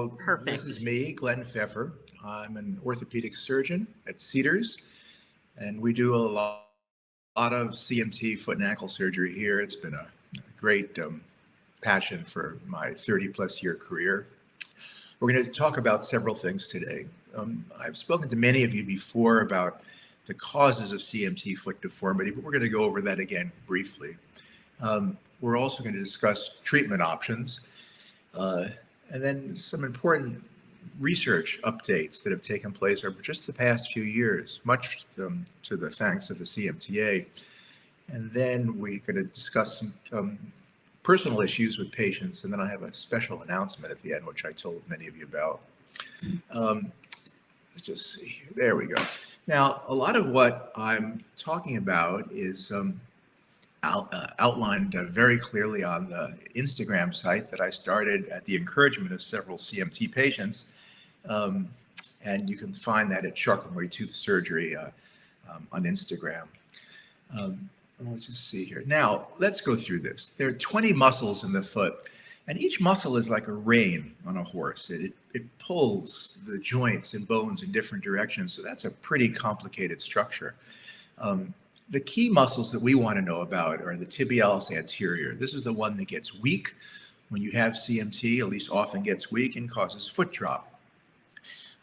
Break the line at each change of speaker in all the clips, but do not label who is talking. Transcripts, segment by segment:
So this is
Perfect.
me, Glenn Pfeffer. I'm an orthopedic surgeon at Cedars, and we do a lot of CMT foot and ankle surgery here. It's been a great passion for my 30 plus year career. We're going to talk about several things today. I've spoken to many of you before about the causes of CMT foot deformity, but we're going to go over that again briefly. We're also going to discuss treatment options, and then some important research updates that have taken place over just the past few years, much to the thanks of the CMTA. And then we're going to discuss some personal issues with patients, and then I have a special announcement at the end, which I told many of you about. Let's just see here. There we go. Now, a lot of what I'm talking about is outlined very clearly on the Instagram site that I started at the encouragement of several CMT patients. And you can find that at Charcot-Marie-Tooth Surgery on Instagram. Let's just see here. Now, let's go through this. There are 20 muscles in the foot, and each muscle is like a rein on a horse. It pulls the joints and bones in different directions, so that's a pretty complicated structure. The key muscles that we want to know about are the tibialis anterior. This is the one that gets weak when you have CMT, at least often gets weak and causes foot drop.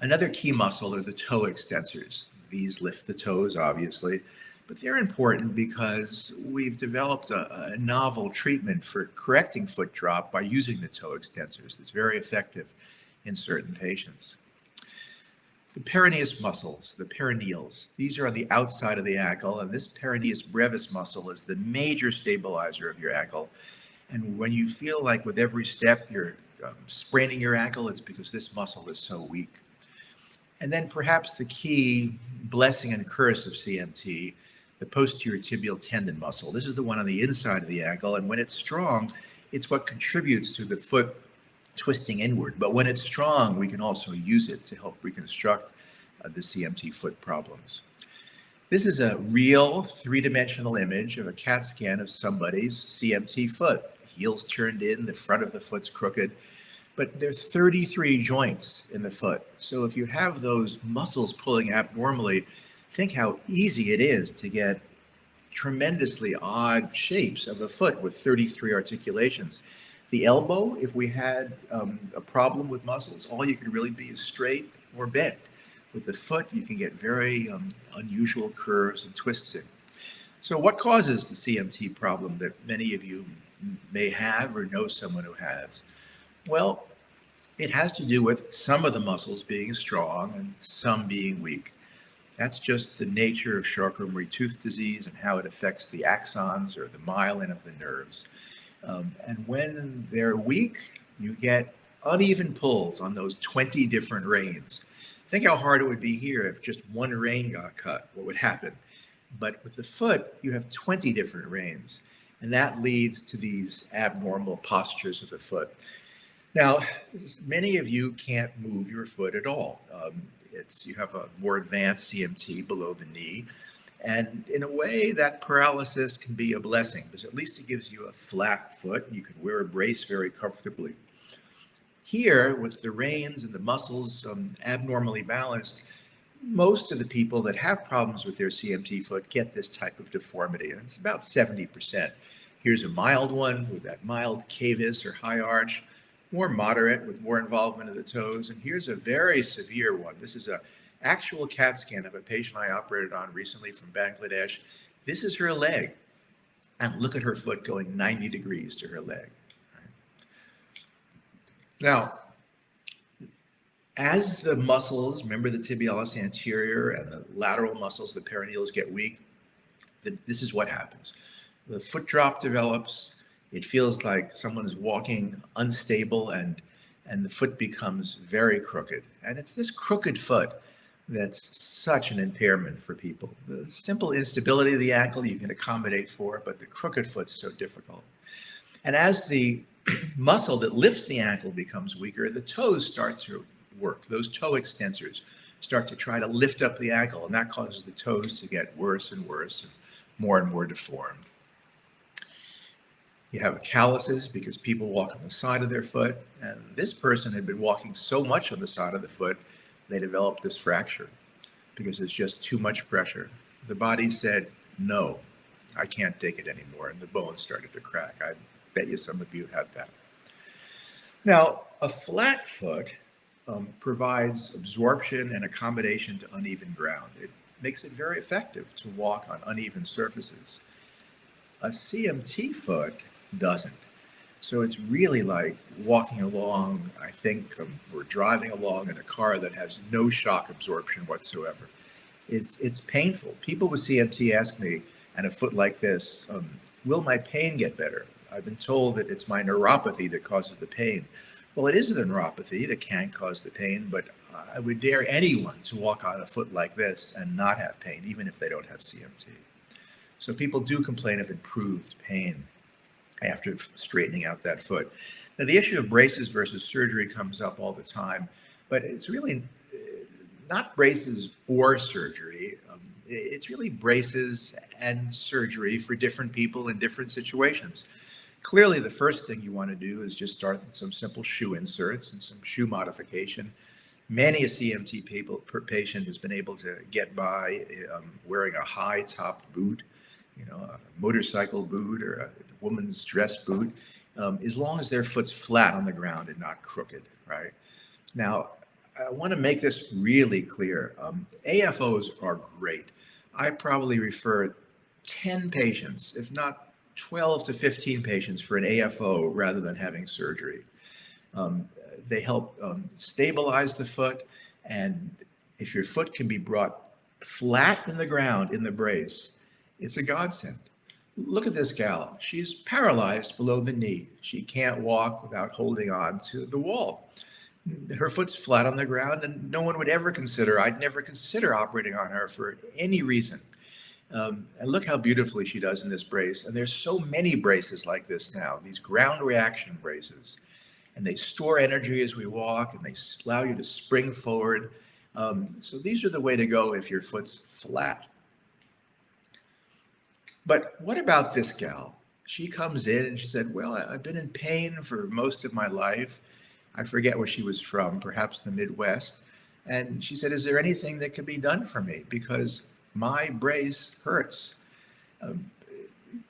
Another key muscle are the toe extensors. These lift the toes, obviously, but they're important because we've developed a novel treatment for correcting foot drop by using the toe extensors. It's very effective in certain patients. The peroneus muscles, the peroneals, these are on the outside of the ankle, and this peroneus brevis muscle is the major stabilizer of your ankle. And when you feel like with every step you're spraining your ankle, it's because this muscle is so weak. And then perhaps the key blessing and curse of CMT, the posterior tibial tendon muscle. This is the one on the inside of the ankle, and when it's strong, it's what contributes to the foot twisting inward. But when it's strong, we can also use it to help reconstruct the CMT foot problems. This is a real three-dimensional image of a CAT scan of somebody's CMT foot. Heel's turned in, the front of the foot's crooked, but there are 33 joints in the foot. So if you have those muscles pulling abnormally, think how easy it is to get tremendously odd shapes of a foot with 33 articulations. The elbow, if we had a problem with muscles, all you could really be is straight or bent. With the foot, you can get very unusual curves and twists in. So what causes the CMT problem that many of you may have or know someone who has? Well, it has to do with some of the muscles being strong and some being weak. That's just the nature of Charcot-Marie-Tooth disease and how it affects the axons or the myelin of the nerves. And when they're weak, you get uneven pulls on those 20 different reins. Think how hard it would be here if just one rein got cut, what would happen? But with the foot, you have 20 different reins, and that leads to these abnormal postures of the foot. Now, many of you can't move your foot at all. You have a more advanced CMT below the knee. And in a way, that paralysis can be a blessing because at least it gives you a flat foot. You can wear a brace very comfortably. Here, with the reins and the muscles abnormally balanced, most of the people that have problems with their CMT foot get this type of deformity, and it's about 70%. Here's a mild one with that mild cavus or high arch, more moderate with more involvement of the toes, and here's a very severe one. This is an actual CAT scan of a patient I operated on recently from Bangladesh. This is her leg, and look at her foot going 90 degrees to her leg. Now, as the muscles, remember the tibialis anterior and the lateral muscles, the peroneals get weak, this is what happens. The foot drop develops. It feels like someone is walking unstable and the foot becomes very crooked. And it's this crooked foot that's such an impairment for people. The simple instability of the ankle you can accommodate for, but the crooked foot's so difficult. And as the muscle that lifts the ankle becomes weaker, the toes start to work. Those toe extensors start to try to lift up the ankle, and that causes the toes to get worse and worse and more deformed. You have calluses because people walk on the side of their foot. And this person had been walking so much on the side of the foot, they developed this fracture because it's just too much pressure. The body said, no, I can't take it anymore. And the bone started to crack. I bet you some of you had that. Now, a flat foot provides absorption and accommodation to uneven ground. It makes it very effective to walk on uneven surfaces. A CMT foot doesn't. So it's really like walking along, I think, or driving along in a car that has no shock absorption whatsoever. It's painful. People with CMT ask me, and a foot like this, will my pain get better? I've been told that it's my neuropathy that causes the pain. Well, it is the neuropathy that can cause the pain, but I would dare anyone to walk on a foot like this and not have pain, even if they don't have CMT. So people do complain of improved pain after straightening out that foot. Now, the issue of braces versus surgery comes up all the time, but it's really not braces or surgery. It's really braces and surgery for different people in different situations. Clearly, the first thing you want to do is just start with some simple shoe inserts and some shoe modification. Many a CMT patient has been able to get by wearing a high-topped boot, a motorcycle boot or a woman's dress boot, as long as their foot's flat on the ground and not crooked, right? Now, I want to make this really clear. AFOs are great. I probably refer 10 patients, if not 12 to 15 patients for an AFO rather than having surgery. They help stabilize the foot, and if your foot can be brought flat in the ground in the brace, it's a godsend. Look at this gal. She's paralyzed below the knee. She can't walk without holding on to the wall. Her foot's flat on the ground, and no one would ever consider, I'd never consider operating on her for any reason. And look how beautifully she does in this brace. And there's so many braces like this now, these ground reaction braces. And they store energy as we walk, and they allow you to spring forward. So these are the way to go if your foot's flat. But what about this gal? She comes in and she said, well, I've been in pain for most of my life. I forget where she was from, perhaps the Midwest. And she said, is there anything that can be done for me? Because my brace hurts.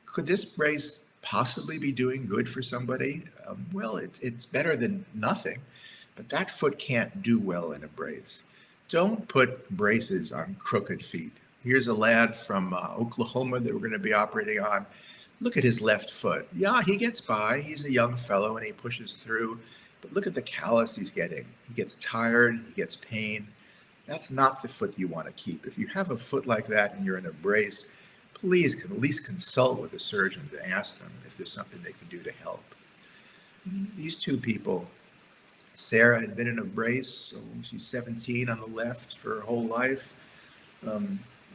Could this brace possibly be doing good for somebody? Well, it's better than nothing, but that foot can't do well in a brace. Don't put braces on crooked feet. Here's a lad from Oklahoma that we're going to be operating on. Look at his left foot. Yeah, he gets by. He's a young fellow and he pushes through. But look at the callus he's getting. He gets tired. He gets pain. That's not the foot you want to keep. If you have a foot like that and you're in a brace, please at least consult with a surgeon to ask them if there's something they can do to help. These two people, Sarah had been in a brace, so she's 17 on the left for her whole life.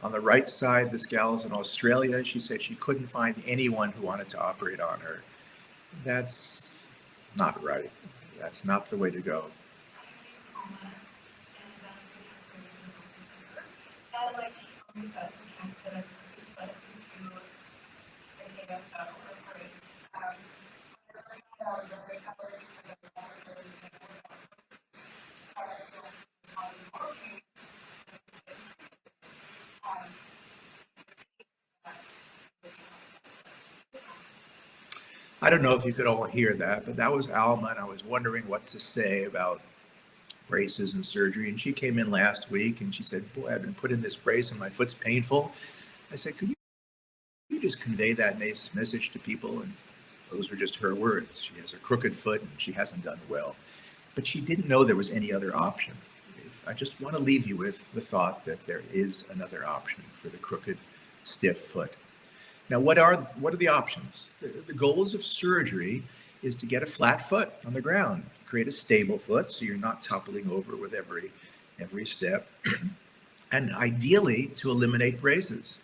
On the right side, this gal's in Australia. She said she couldn't find anyone who wanted to operate on her. That's not right. That's not the way to go. I don't know if you could all hear that, but that was Alma, and I was wondering what to say about braces and surgery. And she came in last week and she said, boy, I've been put in this brace and my foot's painful. I said, could you just convey that message to people? And those were just her words. She has a crooked foot and she hasn't done well. But she didn't know there was any other option. I just want to leave you with the thought that there is another option for the crooked, stiff foot. Now, what are the options? The goals of surgery is to get a flat foot on the ground, create a stable foot so you're not toppling over with every step, and ideally to eliminate braces.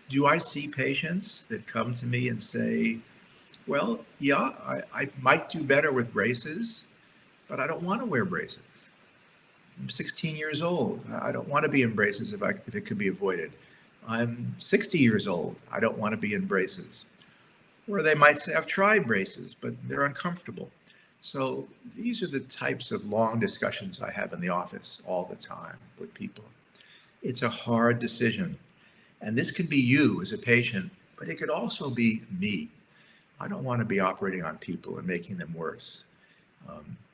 Do I see patients that come to me and say, well, yeah, I might do better with braces, but I don't want to wear braces. I'm 16 years old. I don't want to be in braces if it could be avoided. I'm 60 years old. I don't want to be in braces. Or they might say, I've tried braces, but they're uncomfortable. So these are the types of long discussions I have in the office all the time with people. It's a hard decision. And this could be you as a patient, but it could also be me. I don't want to be operating on people and making them worse.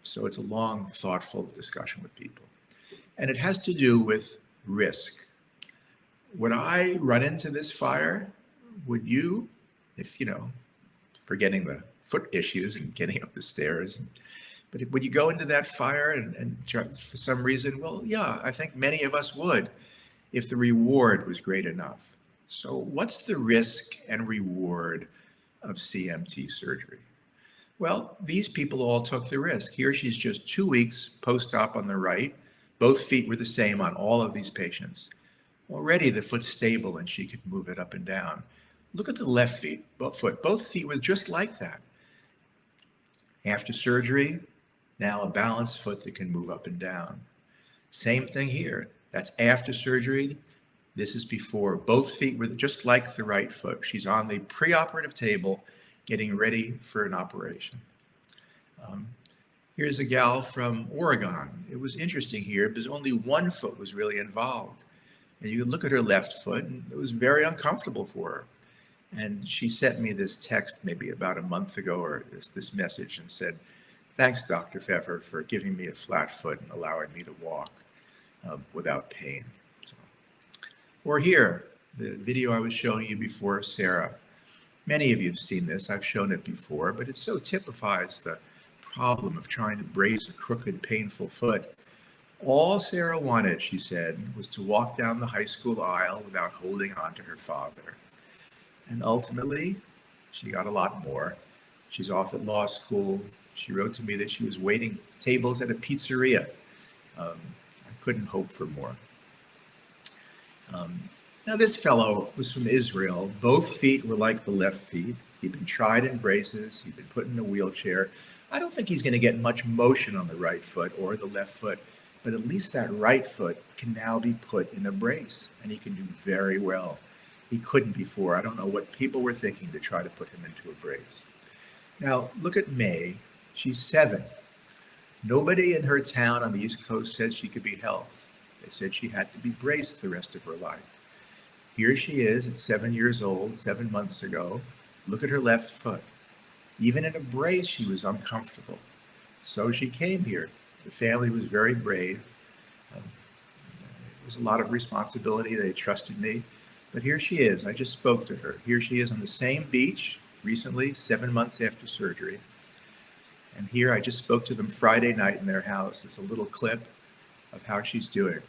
So it's a long, thoughtful discussion with people. And it has to do with risk. Would I run into this fire? Would you? If, forgetting the foot issues and getting up the stairs. But would you go into that fire and for some reason? Well, yeah, I think many of us would if the reward was great enough. So what's the risk and reward of CMT surgery? Well, these people all took the risk. Here she's just 2 weeks post-op on the right. Both feet were the same on all of these patients. Already the foot's stable and she could move it up and down. Look at the left foot. Both feet were just like that. After surgery, now a balanced foot that can move up and down. Same thing here. That's after surgery. This is before. Both feet were just like the right foot. She's on the preoperative table getting ready for an operation. Here's a gal from Oregon. It was interesting here because only one foot was really involved. And you could look at her left foot and it was very uncomfortable for her. And she sent me this text maybe about a month ago, or this message, and said, "Thanks, Dr. Pfeffer, for giving me a flat foot and allowing me to walk without pain." So. Or here, the video I was showing you before, Sarah. Many of you have seen this. I've shown it before, but it so typifies the problem of trying to brace a crooked, painful foot. All Sarah wanted, she said, was to walk down the high school aisle without holding on to her father. And ultimately, she got a lot more. She's off at law school. She wrote to me that she was waiting tables at a pizzeria. I couldn't hope for more. Now, this fellow was from Israel. Both feet were like the left feet. He'd been tried in braces. He'd been put in a wheelchair. I don't think he's going to get much motion on the right foot or the left foot, but at least that right foot can now be put in a brace, and he can do very well. He couldn't before. I don't know what people were thinking to try to put him into a brace. Now, look at May. She's 7. Nobody in her town on the East Coast said she could be helped. They said she had to be braced the rest of her life. Here she is at 7 years old, 7 months ago. Look at her left foot. Even in a brace, she was uncomfortable. So she came here. The family was very brave. It was a lot of responsibility. They trusted me. But here she is. I just spoke to her. Here she is on the same beach recently, 7 months after surgery. And here I just spoke to them Friday night in their house. It's a little clip of how she's doing.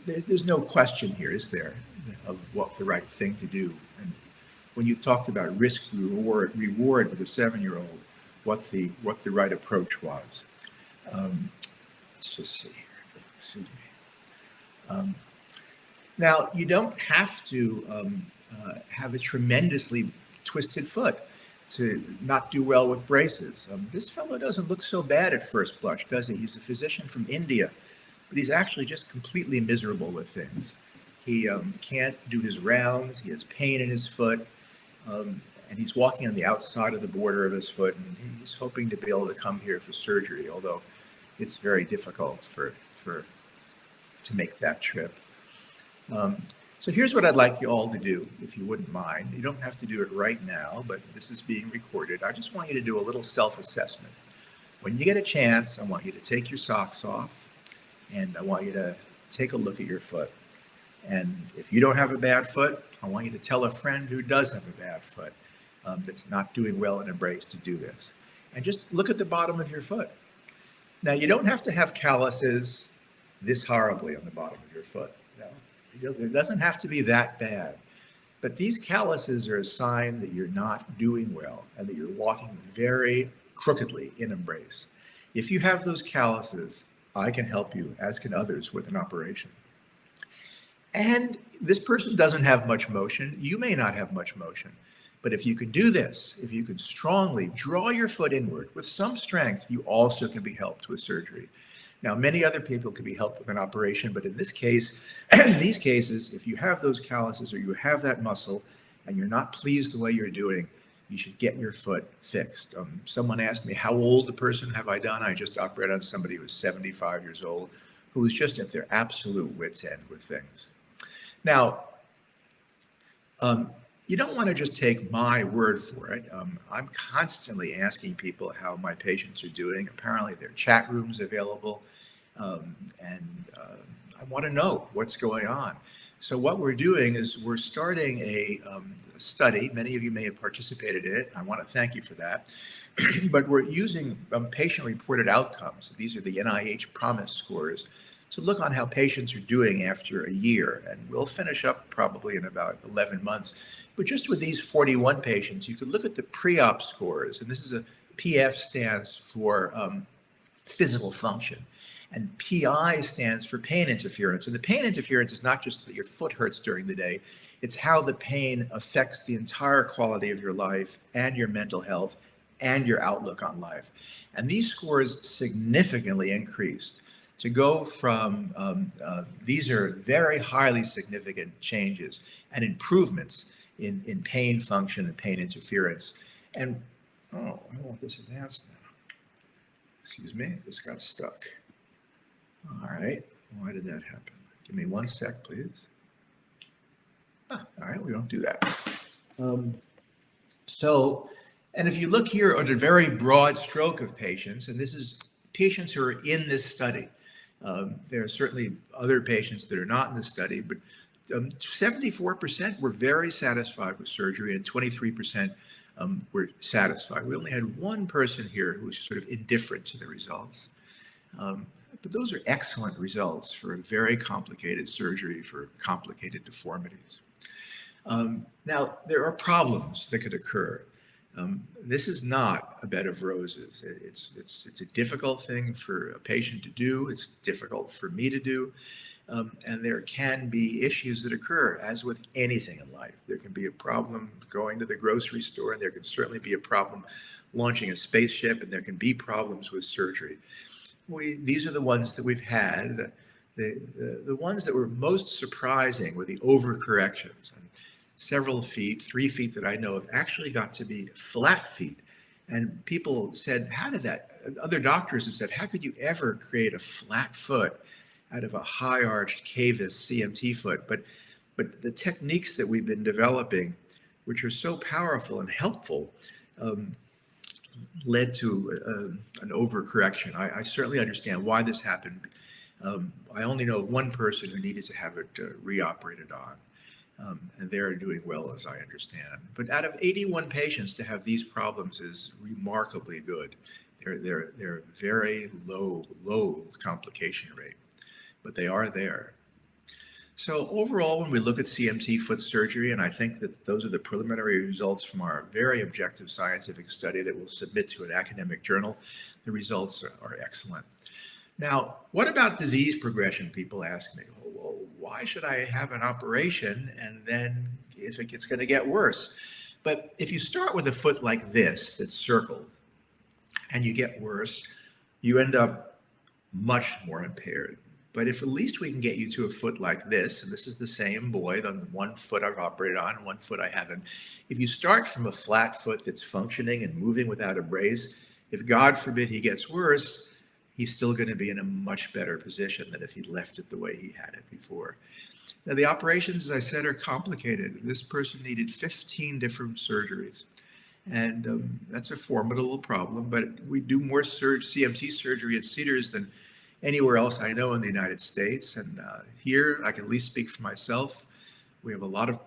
There's no question here, is there, of what the right thing to do. And when you talked about risk reward with a 7-year-old, what the right approach was. Let's just see here. Excuse me. Now, you don't have to have a tremendously twisted foot to not do well with braces. This fellow doesn't look so bad at first blush, does he? He's a physician from India, but he's actually just completely miserable with things. He can't do his rounds. He has pain in his foot, and he's walking on the outside of the border of his foot, and he's hoping to be able to come here for surgery, although it's very difficult to make that trip. So here's what I'd like you all to do, if you wouldn't mind. You don't have to do it right now, but this is being recorded. I just want you to do a little self-assessment. When you get a chance, I want you to take your socks off, and I want you to take a look at your foot. And if you don't have a bad foot, I want you to tell a friend who does have a bad foot that's not doing well in a brace to do this. And just look at the bottom of your foot. Now, you don't have to have calluses this horribly on the bottom of your foot. No. It doesn't have to be that bad. But these calluses are a sign that you're not doing well and that you're walking very crookedly in a brace. If you have those calluses, I can help you, as can others, with an operation. And this person doesn't have much motion. You may not have much motion. But if you can do this, if you can strongly draw your foot inward with some strength, you also can be helped with surgery. Now, many other people can be helped with an operation, but in this case, in these cases, if you have those calluses or you have that muscle, and you're not pleased the way you're doing, you should get your foot fixed. Someone asked me, how old a person have I done? I just operated on somebody who was 75 years old, who was just at their absolute wit's end with things. Now, you don't want to just take my word for it. I'm constantly asking people how my patients are doing. Apparently, there are chat rooms available, and I want to know what's going on. So what we're doing is we're starting a study. Many of you may have participated in it. I want to thank you for that. But we're using patient-reported outcomes. These are the NIH PROMIS scores. So look on how patients are doing after a year, and we'll finish up probably in about 11 months. But just with these 41 patients, you could look at the pre-op scores, and this is a PF stands for physical function, and PI stands for pain interference. And the pain interference is not just that your foot hurts during the day, it's how the pain affects the entire quality of your life and your mental health and your outlook on life. And these scores significantly increased. To go from, these are very highly significant changes and improvements in pain function and pain interference. And, oh, I want this advanced now. Excuse me, this got stuck. All right, why did that happen? Give me 1 sec, please. All right, we don't do that. And if you look here at a very broad stroke of patients, and this is patients who are in this study. There are certainly other patients that are not in the study, but 74% were very satisfied with surgery and 23% were satisfied. We only had one person here who was sort of indifferent to the results. But those are excellent results for a very complicated surgery for complicated deformities. Now, there are problems that could occur. This is not a bed of roses. It's a difficult thing for a patient to do. It's difficult for me to do. And there can be issues that occur, as with anything in life. There can be a problem going to the grocery store, and there can certainly be a problem launching a spaceship, and there can be problems with surgery. These are the ones that we've had. The ones that were most surprising were the overcorrections. And several feet, 3 feet that I know of, actually got to be flat feet. And people said, how did that? Other doctors have said, how could you ever create a flat foot out of a high-arched cavus CMT foot? But the techniques that we've been developing, which are so powerful and helpful, led to an overcorrection. I certainly understand why this happened. I only know one person who needed to have it reoperated on. And they're doing well, as I understand. But out of 81 patients, to have these problems is remarkably good. They're very low complication rate, but they are there. So overall, when we look at CMT foot surgery, and I think that those are the preliminary results from our very objective scientific study that we'll submit to an academic journal, the results are excellent. Now, what about disease progression? People ask me, well, why should I have an operation and then if it's going to get worse? But if you start with a foot like this that's circled and you get worse, you end up much more impaired. But if at least we can get you to a foot like this, and this is the same boy, the one foot I've operated on, one foot I haven't. If you start from a flat foot that's functioning and moving without a brace, if God forbid he gets worse, he's still going to be in a much better position than if he left it the way he had it before. Now, the operations, as I said, are complicated. This person needed 15 different surgeries. And that's a formidable problem, but we do more CMT surgery at Cedars than anywhere else I know in the United States. And here, I can at least speak for myself. We have a lot of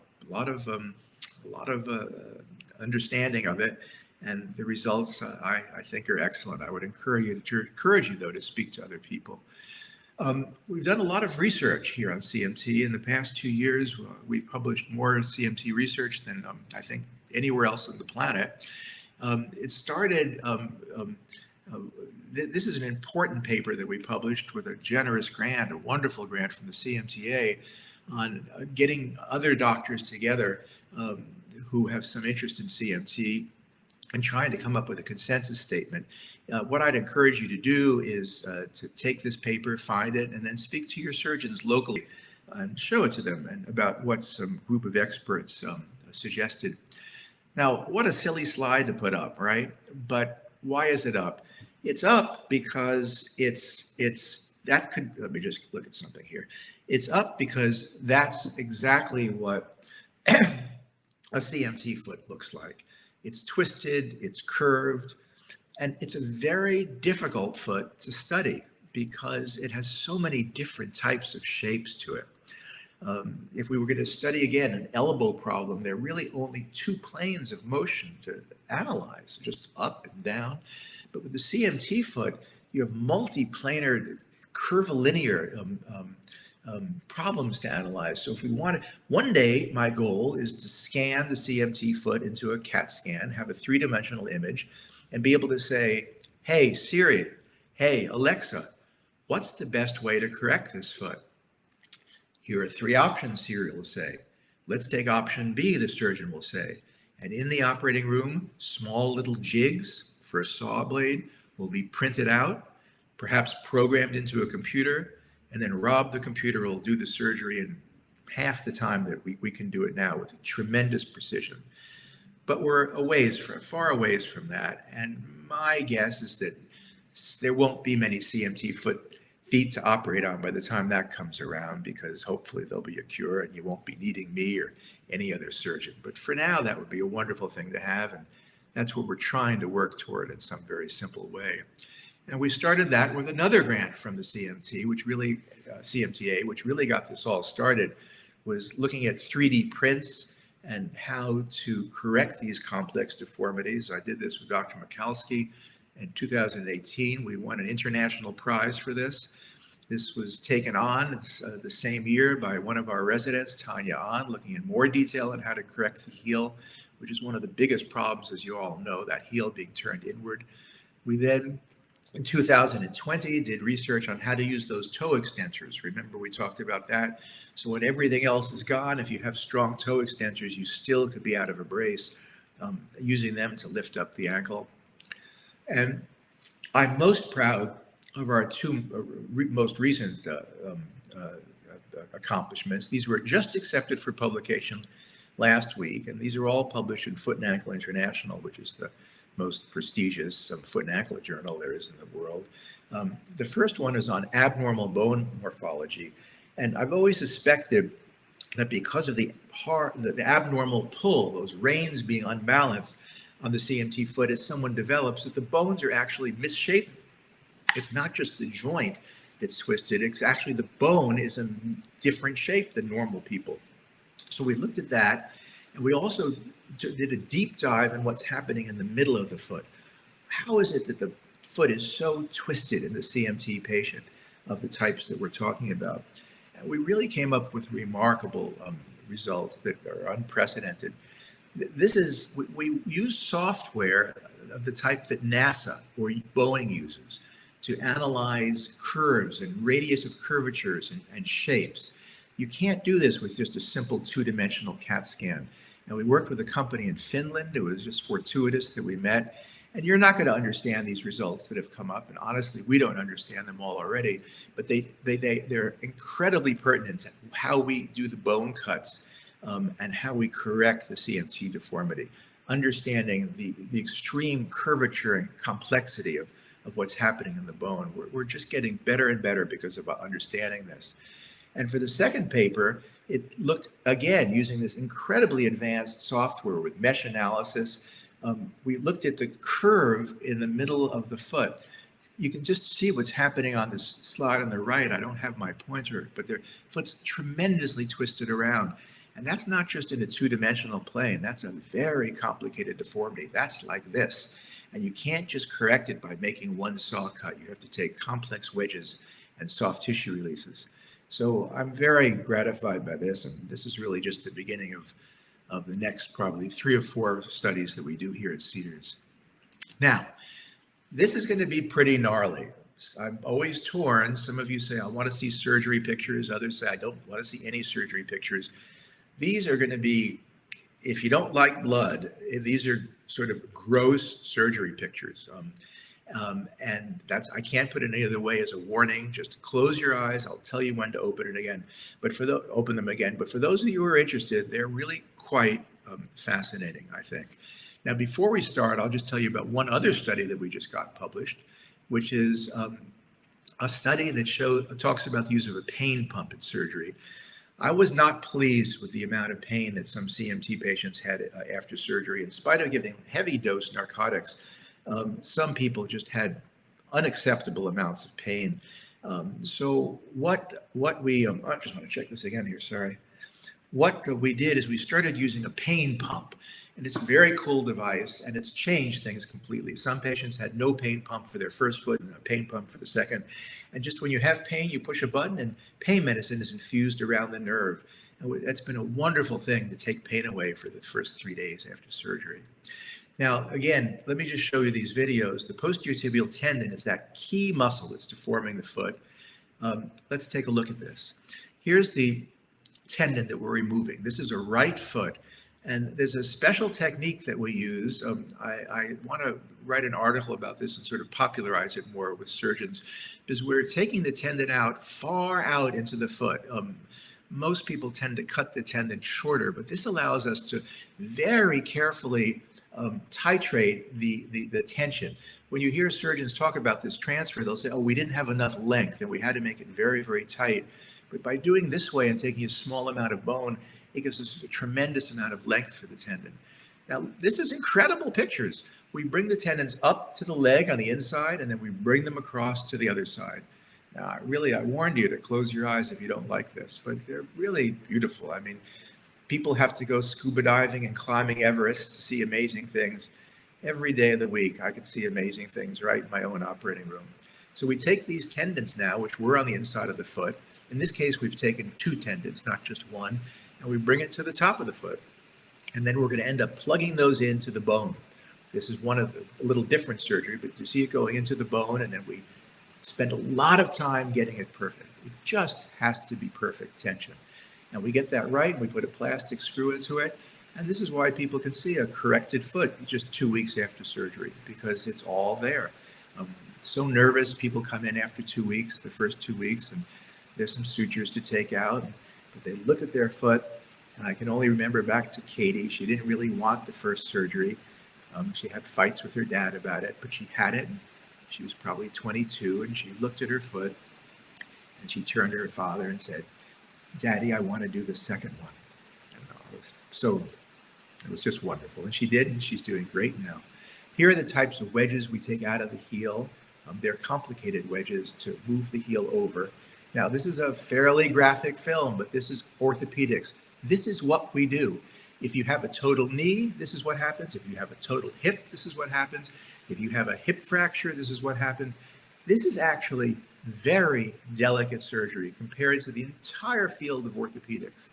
understanding of it. And the results, I think, are excellent. I would encourage you, though, to speak to other people. We've done a lot of research here on CMT. In the past 2 years, we've published more CMT research than I think anywhere else on the planet. It started, this is an important paper that we published with a generous grant, a wonderful grant from the CMTA, on getting other doctors together who have some interest in CMT and trying to come up with a consensus statement. What I'd encourage you to do is to take this paper, find it, and then speak to your surgeons locally and show it to them and about what some group of experts suggested. Now, what a silly slide to put up, right? But why is it up? It's up because let me just look at something here. It's up because that's exactly what a CMT foot looks like. It's twisted, it's curved, and it's a very difficult foot to study because it has so many different types of shapes to it. If we were going to study again an elbow problem, there are really only two planes of motion to analyze, just up and down. But with the CMT foot, you have multiplanar, curvilinear problems to analyze. So if we want to, one day, my goal is to scan the CMT foot into a CAT scan, have a three-dimensional image, and be able to say, hey, Siri, hey, Alexa, what's the best way to correct this foot? Here are three options, Siri will say. Let's take option B, the surgeon will say. And in the operating room, small little jigs for a saw blade will be printed out, perhaps programmed into a computer, and then Rob, the computer, will do the surgery in half the time that we can do it now with tremendous precision. But we're far a ways from that. And my guess is that there won't be many CMT feet to operate on by the time that comes around, because hopefully there'll be a cure and you won't be needing me or any other surgeon. But for now, that would be a wonderful thing to have. And that's what we're trying to work toward in some very simple way. And we started that with another grant from the CMT, CMTA, which really got this all started, was looking at 3D prints and how to correct these complex deformities. I did this with Dr. Michalski in 2018. We won an international prize for this. This was taken on the same year by one of our residents, Tanya Ahn, looking in more detail on how to correct the heel, which is one of the biggest problems, as you all know, that heel being turned inward. We then, in 2020, did research on how to use those toe extensors. Remember, we talked about that. So when everything else is gone, if you have strong toe extensors, you still could be out of a brace, using them to lift up the ankle. And I'm most proud of our two most recent accomplishments. These were just accepted for publication last week, and these are all published in Foot and Ankle International, which is the most prestigious foot and ankle journal there is in the world. The first one is on abnormal bone morphology, and I've always suspected that because of the abnormal pull, those reins being unbalanced on the CMT foot as someone develops, that the bones are actually misshapen. It's not just the joint that's twisted, it's actually the bone is a different shape than normal people. So we looked at that, and we also did a deep dive in what's happening in the middle of the foot. How is it that the foot is so twisted in the CMT patient of the types that we're talking about? And we really came up with remarkable results that are unprecedented. We use software of the type that NASA or Boeing uses to analyze curves and radius of curvatures and shapes. You can't do this with just a simple two-dimensional CAT scan. And we worked with a company in Finland. It was just fortuitous that we met. And you're not going to understand these results that have come up. And honestly, we don't understand them all already. But they're incredibly pertinent to how we do the bone cuts and how we correct the CMT deformity. Understanding the extreme curvature and complexity of what's happening in the bone. We're just getting better and better because of understanding this. And for the second paper, it looked, again, using this incredibly advanced software with mesh analysis. We looked at the curve in the middle of the foot. You can just see what's happening on this slide on the right. I don't have my pointer, but their foot's tremendously twisted around. And that's not just in a two-dimensional plane. That's a very complicated deformity. That's like this. And you can't just correct it by making one saw cut. You have to take complex wedges and soft tissue releases. So I'm very gratified by this, and this is really just the beginning of the next probably 3 or 4 studies that we do here at Cedars. Now, this is going to be pretty gnarly. I'm always torn. Some of you say, I want to see surgery pictures. Others say, I don't want to see any surgery pictures. These are going to be, if you don't like blood, these are sort of gross surgery pictures. And I can't put it any other way as a warning. Just close your eyes. I'll tell you when to open them again. But for those of you who are interested, they're really quite fascinating, I think. Now, before we start, I'll just tell you about one other study that we just got published, which is a study that talks about the use of a pain pump in surgery. I was not pleased with the amount of pain that some CMT patients had after surgery. In spite of giving heavy dose narcotics, some people just had unacceptable amounts of pain. So what we, I just want to check this again here, sorry. What we did is we started using a pain pump, and it's a very cool device, and it's changed things completely. Some patients had no pain pump for their first foot and a pain pump for the second. And just when you have pain, you push a button and pain medicine is infused around the nerve. And that's been a wonderful thing to take pain away for the first 3 days after surgery. Now, again, let me just show you these videos. The posterior tibial tendon is that key muscle that's deforming the foot. Let's take a look at this. Here's the tendon that we're removing. This is a right foot. And there's a special technique that we use. I want to write an article about this and sort of popularize it more with surgeons, because we're taking the tendon out far out into the foot. Most people tend to cut the tendon shorter, but this allows us to very carefully titrate the tension. When you hear surgeons talk about this transfer, they'll say, oh, we didn't have enough length and we had to make it very, very tight. But by doing this way and taking a small amount of bone, it gives us a tremendous amount of length for the tendon. Now, this is incredible pictures. We bring the tendons up to the leg on the inside, and then we bring them across to the other side. Now, I warned you to close your eyes if you don't like this, but they're really beautiful. I mean, people have to go scuba diving and climbing Everest to see amazing things. Every day of the week, I could see amazing things right in my own operating room. So we take these tendons now, which were on the inside of the foot. In this case, we've taken 2 tendons, not just one, and we bring it to the top of the foot. And then we're going to end up plugging those into the bone. This is it's a little different surgery, but you see it going into the bone, and then we spend a lot of time getting it perfect. It just has to be perfect tension. And we get that right, and we put a plastic screw into it. And this is why people can see a corrected foot just 2 weeks after surgery, because it's all there. So nervous, people come in after 2 weeks, the first 2 weeks, and there's some sutures to take out, but they look at their foot, and I can only remember back to Katie. She didn't really want the first surgery. She had fights with her dad about it, but she had it. She was probably 22, and she looked at her foot, and she turned to her father and said, Daddy, I want to do the second one. And it was just wonderful. And she did, and she's doing great now. Here are the types of wedges we take out of the heel. They're complicated wedges to move the heel over. Now, this is a fairly graphic film, but this is orthopedics. This is what we do. If you have a total knee, this is what happens. If you have a total hip, this is what happens. If you have a hip fracture, this is what happens. This is actually very delicate surgery compared to the entire field of orthopedics.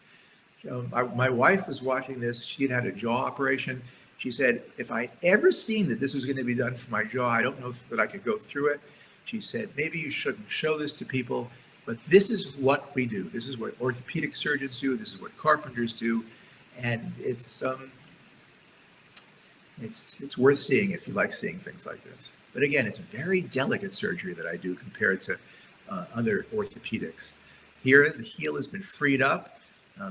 My wife was watching this. She had a jaw operation. She said, if I'd ever seen that this was going to be done for my jaw, I don't know that I could go through it. She said, maybe you shouldn't show this to people. But this is what we do. This is what orthopedic surgeons do. This is what carpenters do, and it's worth seeing if you like seeing things like this. But again, it's a very delicate surgery that I do compared to other orthopedics. Here, the heel has been freed up.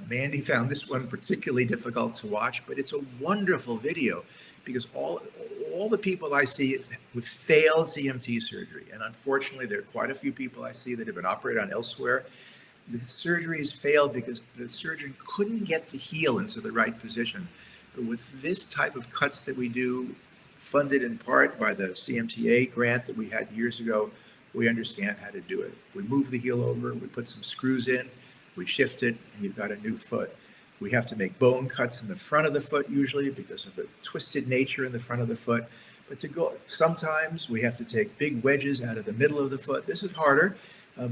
Mandy found this one particularly difficult to watch, but it's a wonderful video because all the people I see with failed CMT surgery, and unfortunately there are quite a few people I see that have been operated on elsewhere, the surgeries failed because the surgeon couldn't get the heel into the right position. But with this type of cuts that we do, funded in part by the CMTA grant that we had years ago, we understand how to do it. We move the heel over, we put some screws in, we shift it, and you've got a new foot. We have to make bone cuts in the front of the foot usually because of the twisted nature in the front of the foot. But sometimes we have to take big wedges out of the middle of the foot. This is harder.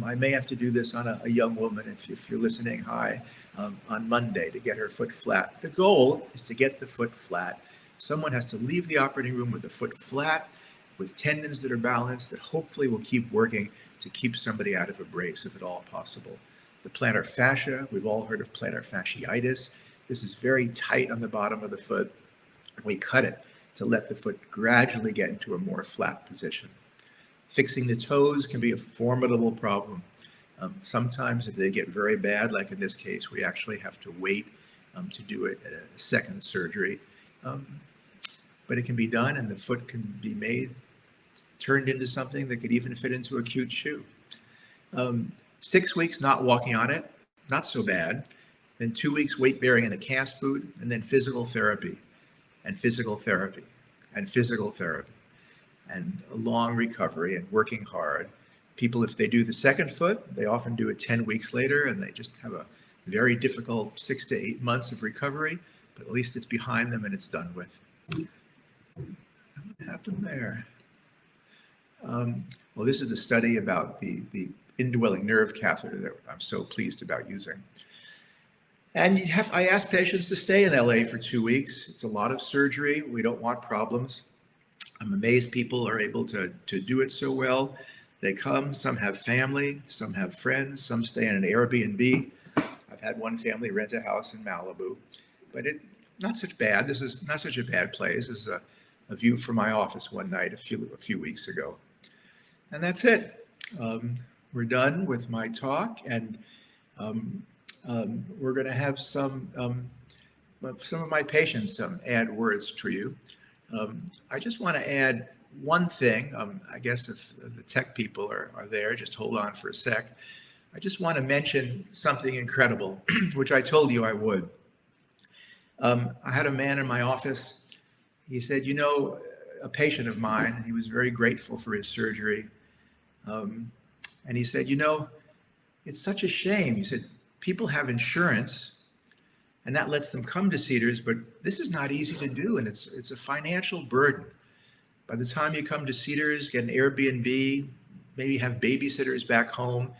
I may have to do this on a young woman, if you're listening, hi, on Monday to get her foot flat. The goal is to get the foot flat. Someone has to leave the operating room with the foot flat, with tendons that are balanced, that hopefully will keep working to keep somebody out of a brace if at all possible. The plantar fascia, we've all heard of plantar fasciitis. This is very tight on the bottom of the foot. We cut it to let the foot gradually get into a more flat position. Fixing the toes can be a formidable problem. Sometimes if they get very bad, like in this case, we actually have to wait to do it at a second surgery. But it can be done, and the foot can be turned into something that could even fit into a cute shoe. 6 weeks not walking on it, not so bad. Then 2 weeks weight bearing in a cast boot, and then physical therapy, and physical therapy, and physical therapy, and a long recovery and working hard. People, if they do the second foot, they often do it 10 weeks later, and they just have a very difficult 6 to 8 months of recovery, but at least it's behind them and it's done with. What happened there? Well, this is the study about the indwelling nerve catheter that I'm so pleased about using. And I ask patients to stay in LA for 2 weeks. It's a lot of surgery. We don't want problems. I'm amazed people are able to do it so well. They come, some have family, some have friends, some stay in an Airbnb. I've had one family rent a house in Malibu, but not such bad. This is not such a bad place. This is a view from my office one night a few weeks ago. And that's it. We're done with my talk, and we're going to have some of my patients add words to you. I just want to add one thing. I guess if the tech people are there, just hold on for a sec. I just want to mention something incredible, which I told you I would. I had a man in my office. He said, you know, a patient of mine, he was very grateful for his surgery. And he said, you know, it's such a shame. He said, people have insurance and that lets them come to Cedars, but this is not easy to do. And it's a financial burden. By the time you come to Cedars, get an Airbnb, maybe have babysitters back home,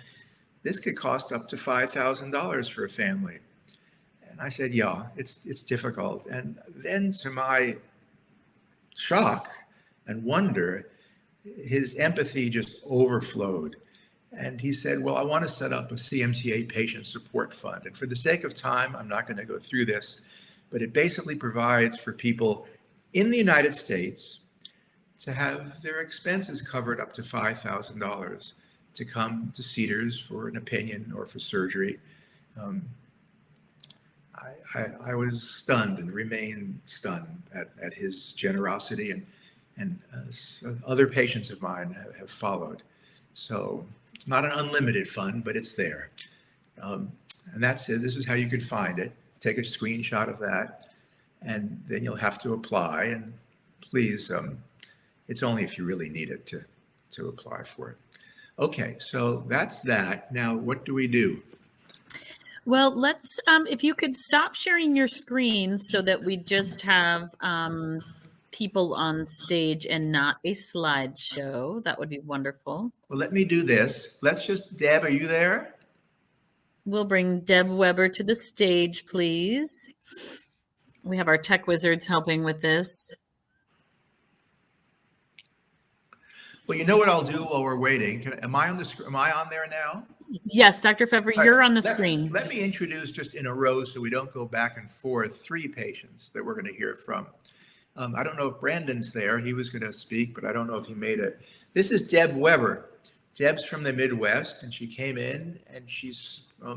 this could cost up to $5,000 for a family. And I said, yeah, it's difficult. And then to my shock and wonder, his empathy just overflowed. And he said, well, I want to set up a CMTA patient support fund. And for the sake of time, I'm not going to go through this, but it basically provides for people in the United States to have their expenses covered up to $5,000 to come to Cedars for an opinion or for surgery. I was stunned and remain stunned at his generosity, and other patients of mine have followed. So it's not an unlimited fund, but it's there. And that's it. This is how you could find it. Take a screenshot of that, and then you'll have to apply. And please, it's only if you really need it to apply for it. Okay, so that's that. Now, what do we do?
Well, let's, if you could stop sharing your screen so that we just have people on stage and not a slideshow, that would be wonderful.
Well, let me do this. Let's just, Deb, are you there?
We'll bring Deb Weber to the stage, please. We have our tech wizards helping with this.
Well, you know what I'll do while we're waiting? Am I on there now?
Yes, Dr. Pfeffer, you're on the screen.
Let me introduce just in a row so we don't go back and forth 3 patients that we're going to hear from. I don't know if Brandon's there. He was going to speak, but I don't know if he made it. This is Deb Weber. Deb's from the Midwest, and she came in, and she's, I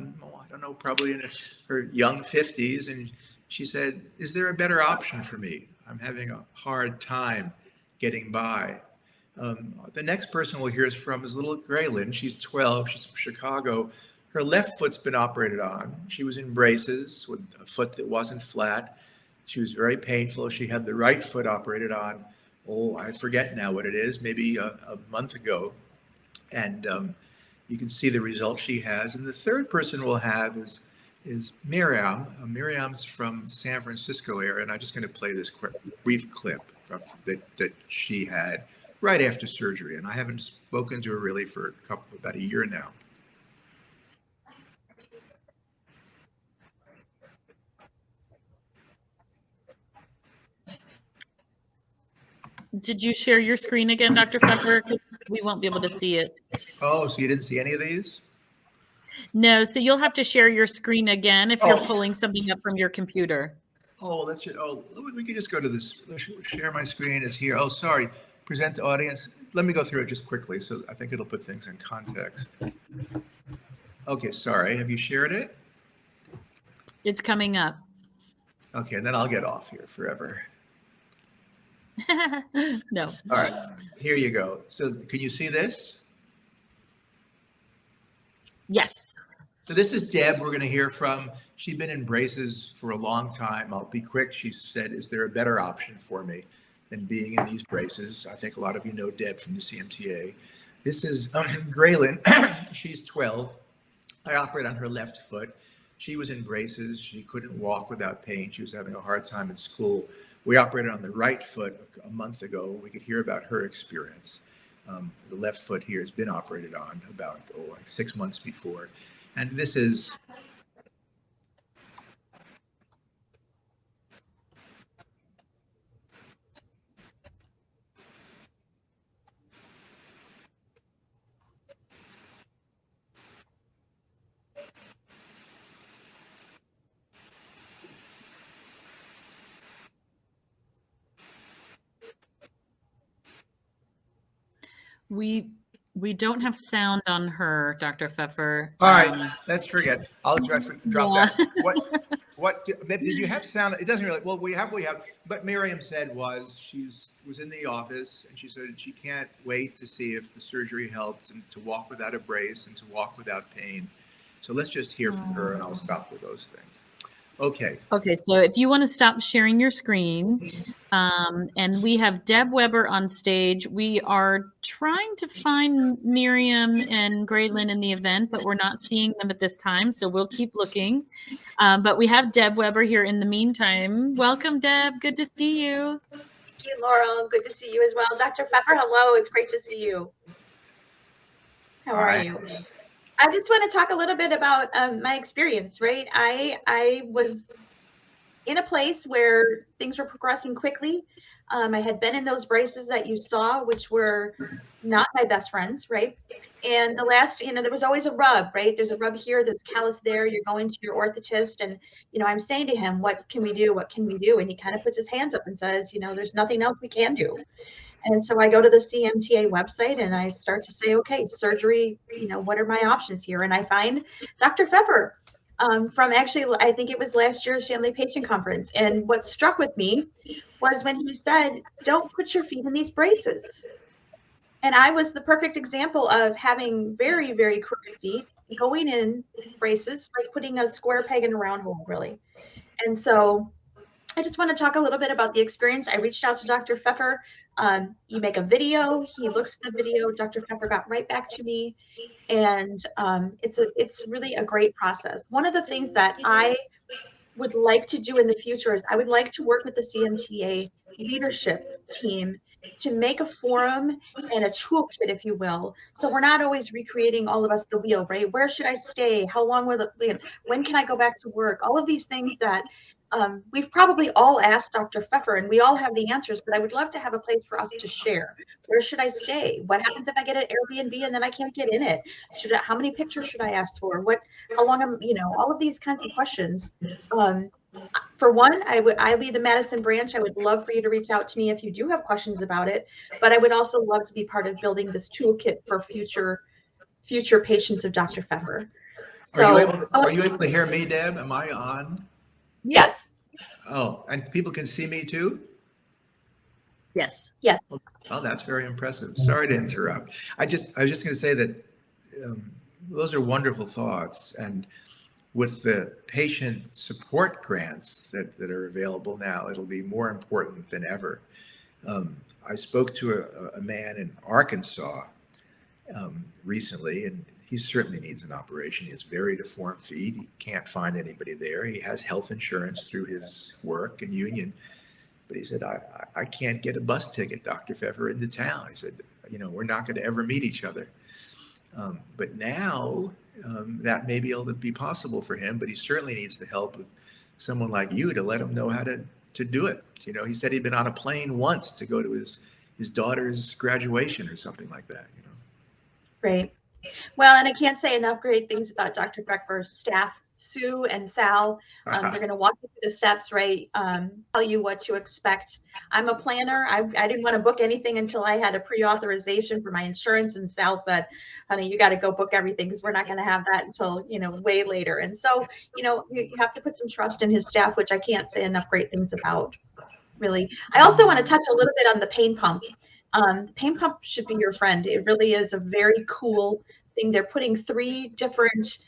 don't know, probably in her young 50s, and she said, is there a better option for me? I'm having a hard time getting by. The next person we'll hear from is little Graylin. She's 12. She's from Chicago. Her left foot's been operated on. She was in braces with a foot that wasn't flat. She was very painful. She had the right foot operated on. Oh, I forget now what it is, maybe a month ago. And you can see the results she has. And the third person we'll have is Miriam. Miriam's from San Francisco area, and I'm just going to play this brief clip that she had right after surgery, and I haven't spoken to her really for about a year now.
Did you share your screen again, Dr. Pfeffer? Because we won't be able to see it.
Oh, so you didn't see any of these?
No, so you'll have to share your screen again if you're pulling something up from your computer.
Oh, we can just go to this. Share my screen is here. Oh, sorry. Present to audience. Let me go through it just quickly, so I think it'll put things in context. Okay, sorry. Have you shared it?
It's coming up.
Okay, and then I'll get off here forever.
No.
All right, here you go. So can you see this?
Yes.
So this is Deb we're going to hear from. She's been in braces for a long time. I'll be quick. She said, is there a better option for me than being in these braces? I think a lot of you know Deb from the CMTA. This is Graylin. She's 12. I operate on her left foot. She was in braces. She couldn't walk without pain. She was having a hard time in school. We operated on the right foot a month ago. We could hear about her experience. The left foot here has been operated on about like 6 months before. And this is
we don't have sound on her, Dr. Pfeffer.
all right. Let's forget. I'll drop
Yeah.
that. What did you have sound? It doesn't really. Well, we have. But Miriam said was was in the office and she said she can't wait to see if the surgery helped and to walk without a brace and to walk without pain. So let's just hear from her and I'll stop with those things. Okay.
Okay, so if you want to stop sharing your screen, and we have Deb Weber on stage. We are trying to find Miriam and Graylin in the event, but we're not seeing them at this time, so we'll keep looking. But we have Deb Weber here in the meantime. Welcome, Deb. Good to see you.
Thank you, Laurel. Good to see you as well. Dr. Pfeffer, hello. It's great to see you. How are you? I just want to talk a little bit about my experience, right? I was in a place where things were progressing quickly. I had been in those braces that you saw, which were not my best friends, right? And the last, there was always a rub, right? There's a rub here, there's callus there. You're going to your orthotist and, I'm saying to him, what can we do? What can we do? And he kind of puts his hands up and says, there's nothing else we can do. And so I go to the CMTA website and I start to say, okay, surgery, what are my options here? And I find Dr. Pfeffer from actually, I think it was last year's family patient conference. And what struck with me was when he said, don't put your feet in these braces. And I was the perfect example of having very, very crooked feet, going in braces, like putting a square peg in a round hole, really. And so I just want to talk a little bit about the experience. I reached out to Dr. Pfeffer. You make a video, he looks at the video, Dr. Pfeffer got right back to me. And it's really a great process. One of the things that I would like to do in the future is I would like to work with the CMTA leadership team to make a forum and a toolkit, if you will. So we're not always recreating all of us the wheel, right? Where should I stay? How long will it, when can I go back to work? All of these things that we've probably all asked Dr. Pfeffer and we all have the answers, but I would love to have a place for us to share. Where should I stay? What happens if I get an Airbnb and then I can't get in it? How many pictures should I ask for? How long am, all of these kinds of questions. For one, I lead the Madison branch. I would love for you to reach out to me if you do have questions about it, but I would also love to be part of building this toolkit for future patients of Dr. Pfeffer. So,
are you able to hear me, Deb? Am I on?
Yes.
Oh, and people can see me too?
Yes.
Yes.
Oh, that's very impressive. Sorry to interrupt. I was just going to say that those are wonderful thoughts. And with the patient support grants that are available now, it'll be more important than ever. I spoke to a man in Arkansas recently, and he certainly needs an operation. He has very deformed feet. He can't find anybody there. He has health insurance through his work and union. But he said, I can't get a bus ticket, Dr. Pfeffer, into town. He said, we're not going to ever meet each other. But now that may be able to be possible for him, but he certainly needs the help of someone like you to let him know how to do it. He said he'd been on a plane once to go to his daughter's graduation or something like that.
Great. Well, and I can't say enough great things about Dr. Pfeffer's staff Sue and Sal. They're going to walk you through the steps, right? Tell you what to expect. I'm a planner. I didn't want to book anything until I had a pre-authorization for my insurance, and Sal said, honey, you got to go book everything because we're not going to have that until, way later. And so, you have to put some trust in his staff, which I can't say enough great things about, really. I also want to touch a little bit on the pain pump. Pain pump should be your friend. It really is a very cool thing. They're putting 3 different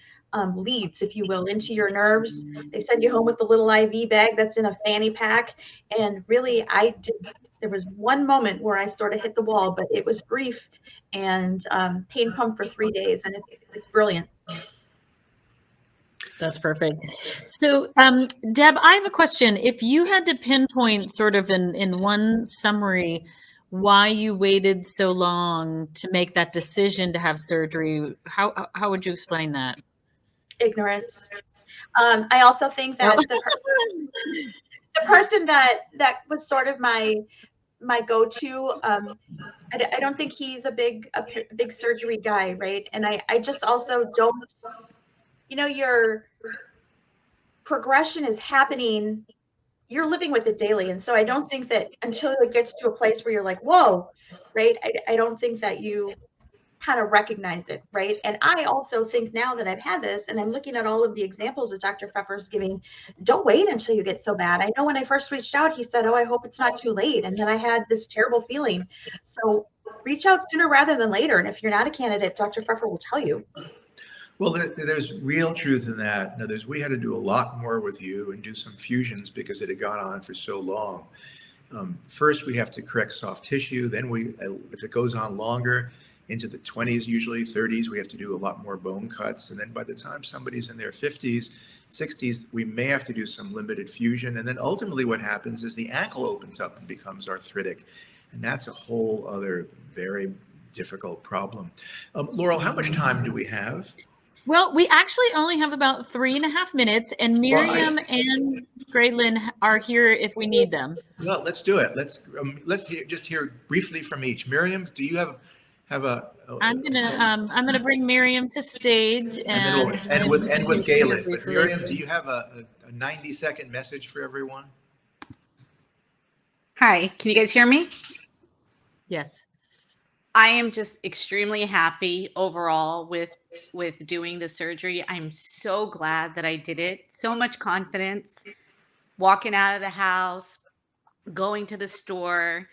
leads, if you will, into your nerves. They send you home with a little IV bag that's in a fanny pack. And really, there was one moment where I sort of hit the wall, but it was brief, and pain pump for 3 days. And it's brilliant.
That's perfect. So, Deb, I have a question. If you had to pinpoint sort of in one summary why you waited so long to make that decision to have surgery, how would you explain that?
Ignorance. I also think that the person that was sort of my go-to, I don't think he's a big surgery guy, right? And I just also don't, your progression is happening, you're living with it daily. And so I don't think that until it gets to a place where you're like, whoa, right? I don't think that you kind of recognize it, right? And I also think now that I've had this and I'm looking at all of the examples that Dr. Pfeffer is giving, don't wait until you get so bad. I know when I first reached out, he said, oh, I hope it's not too late. And then I had this terrible feeling. So reach out sooner rather than later. And if you're not a candidate, Dr. Pfeffer will tell you.
Well, there's real truth in that. In others, we had to do a lot more with you and do some fusions because it had gone on for so long. First, we have to correct soft tissue. Then if it goes on longer, into the 20s, usually 30s, we have to do a lot more bone cuts. And then by the time somebody's in their 50s, 60s, we may have to do some limited fusion. And then ultimately what happens is the ankle opens up and becomes arthritic. And that's a whole other very difficult problem. Laurel, how much time do we have?
Well, we actually only have about 3.5 minutes, and Miriam and Graylin are here if we need them.
Well, let's do it. Let's just hear briefly from each. Miriam, do you have a?
I'm gonna bring Miriam to stage,
and then we'll end with Galen. But Miriam, do you have a 90-second message for everyone?
Hi, can you guys hear me?
Yes.
I am just extremely happy overall with doing the surgery. I'm so glad that I did it. So much confidence, walking out of the house, going to the store.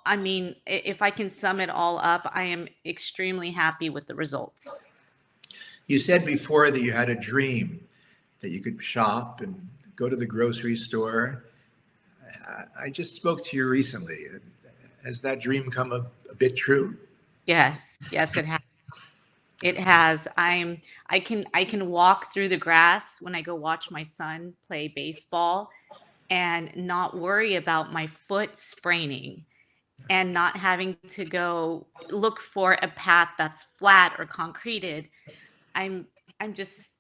I mean, if I can sum it all up, I am extremely happy with the results.
You said before that you had a dream that you could shop and go to the grocery store. I just spoke to you recently. Has that dream come a bit true?
Yes, it has. It has. I can walk through the grass when I go watch my son play baseball and not worry about my foot spraining and not having to go look for a path that's flat or concreted. I'm just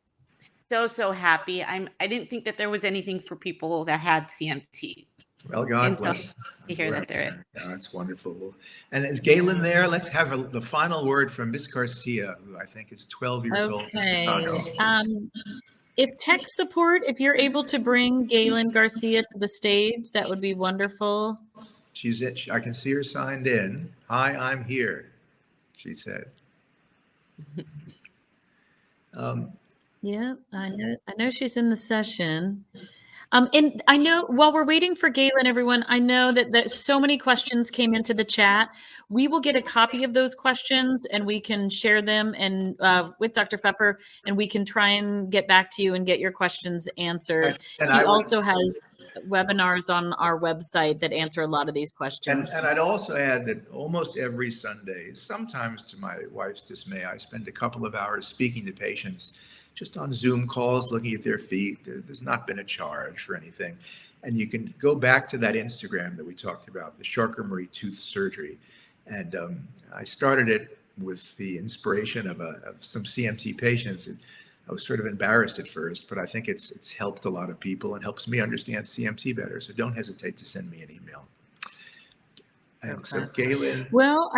so happy. I didn't think that there was anything for people that had CMT.
Well, God bless.
To hear that there is.
Yeah, that's wonderful. And is Galen there? Let's have the final word from Miss Garcia, who I think is 12 years old.
Okay. If tech support, if you're able to bring Galen Garcia to the stage, that would be wonderful.
She's it. I can see her signed in. Hi, I'm here, she said.
Yeah, I know she's in the session. And I know while we're waiting for Galen, everyone, I know that so many questions came into the chat. We will get a copy of those questions and we can share them and with Dr. Pfeffer, and we can try and get back to you and get your questions answered.
And
he also has webinars on our website that answer a lot of these questions.
And I'd also add that almost every Sunday, sometimes to my wife's dismay, I spend a couple of hours speaking to patients just on Zoom calls, looking at their feet. There's not been a charge for anything. And you can go back to that Instagram that we talked about, the Charcot-Marie-Tooth surgery. And I started it with the inspiration of some CMT patients. And I was sort of embarrassed at first, but I think it's helped a lot of people and helps me understand CMT better. So don't hesitate to send me an email. And so Galen.
Well,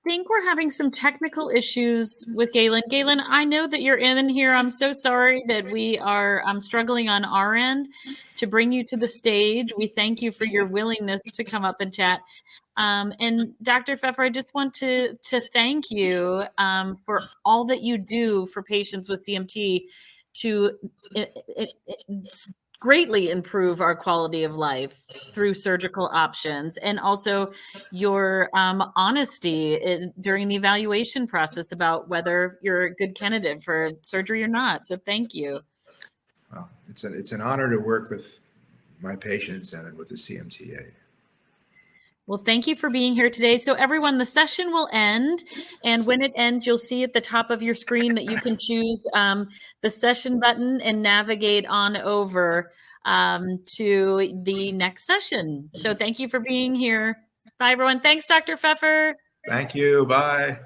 think we're having some technical issues with Galen. Galen, I know that you're in here. I'm so sorry that we are struggling on our end to bring you to the stage. We thank you for your willingness to come up and chat. And Dr. Pfeffer, I just want to thank you for all that you do for patients with CMT to greatly improve our quality of life through surgical options, and also your honesty during the evaluation process about whether you're a good candidate for surgery or not. So thank you.
Well, it's an honor to work with my patients and with the CMTA.
Well, thank you for being here today. So everyone, the session will end. And when it ends, you'll see at the top of your screen that you can choose the session button and navigate on over to the next session. So thank you for being here. Bye, everyone. Thanks, Dr. Pfeffer.
Thank you. Bye.